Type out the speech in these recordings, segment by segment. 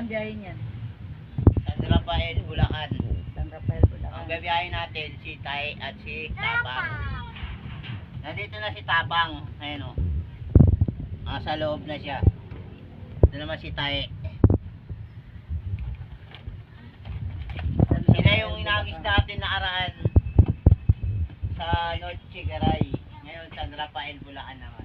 Saan biyahe niyan? San Rafael, Bulacan. San Rafael, Bulacan. Ang babiyahin natin si Tay at si Tapang. Nandito na si Tapang. Ayun o. Sa loob na siya. Ito naman si Tay. Sila yung inagis natin nakaraan sa North Chigaray. Ngayon San Rafael, Bulacan naman.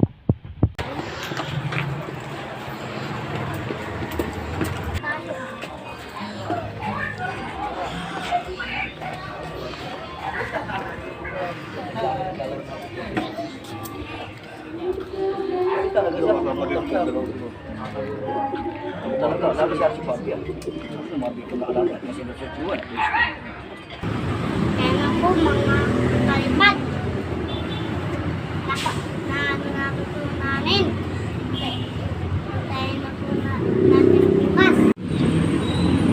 Talaga, lalo siya si Papi. Sumabi ko na alamat na sinusutuan. Kaya nga po mga kalipad na nagusto namin. Tayo na po natin bukas.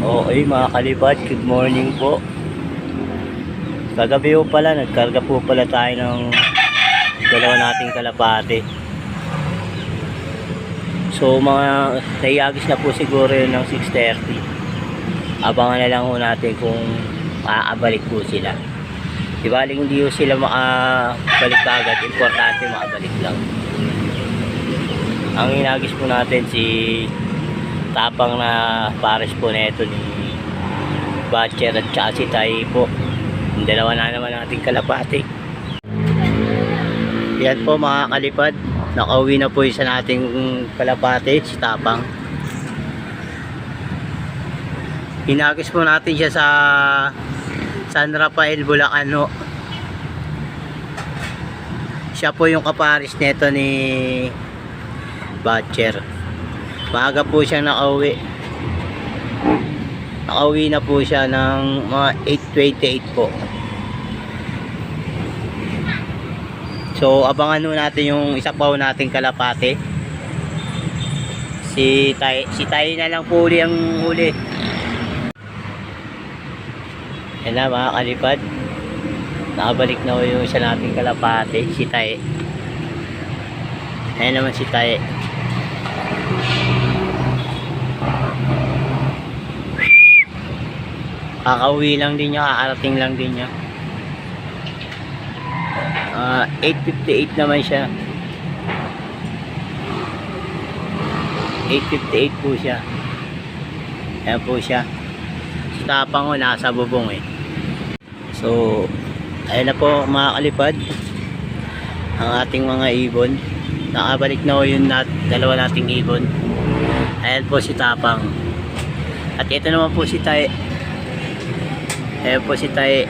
Okay mga kalipad, good morning po. Kagabi po pala, nagkarga po pala tayo ng dalawa nating kalapate. So mga naiagis na po siguro yun ng 6:30. Abangan na lang po natin kung maabalik po sila. Dibaling hindi po sila makabalik agad, importante makabalik lang. Ang inagis po natin si Tapang na pares po neto ni Batcher at saka si Tay po. Yung dalawa na naman nating kalapati. Yan po mga kalipad, nakauwi na po isa nating kalapati, si Tapang. Inagis po natin siya sa San Rafael, Bulacan. Siya po yung kaparis neto ni Batcher. Maaga po siyang nakauwi. Nakauwi na po siya ng mga 8:28 po. So abangan nyo natin yung isa pa nating kalapate. Si Tay na lang po uli ang huli. Yan na mga kalipad. Nakabalik na yung isa nating kalapate, si Tay. Ayan naman si Tay. Kakauwi lang din niya, kakarating lang din niya. 8:58 naman siya. 8:58 po siya. Ayan po siya. Si Tapang nasa bubong eh. So ayun na po mga kalipad, ang ating mga ibon. Nakabalik na yung dalawa nating ibon. Ayan po si Tapang. At ito naman po si Tay. Ayan po si Tay.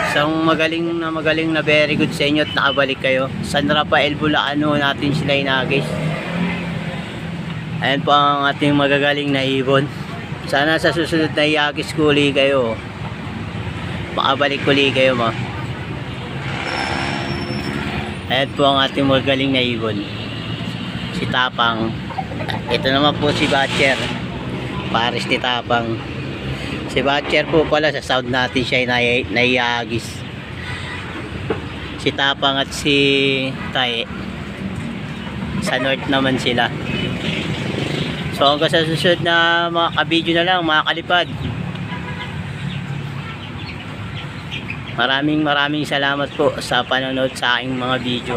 Isang magaling na very good sa inyo at nakabalik kayo. San Rafael, Bulacan natin sila inagis. Ayan po ang ating magagaling na ibon. Sana sa susunod na iagis ko uli kayo. Makabalik uli kayo mo. Ayan po ang ating magagaling na ibon. Si Tapang. Ito naman po si Batcher. Pares ni Tapang. Si Batcher po pala sa sound natin siya naiagis. Si Tapang at si Tay sa north naman sila. So hanggang sa susunod na mga kabidyo na lang mga kalipad. Maraming salamat po sa panonood sa aking mga video.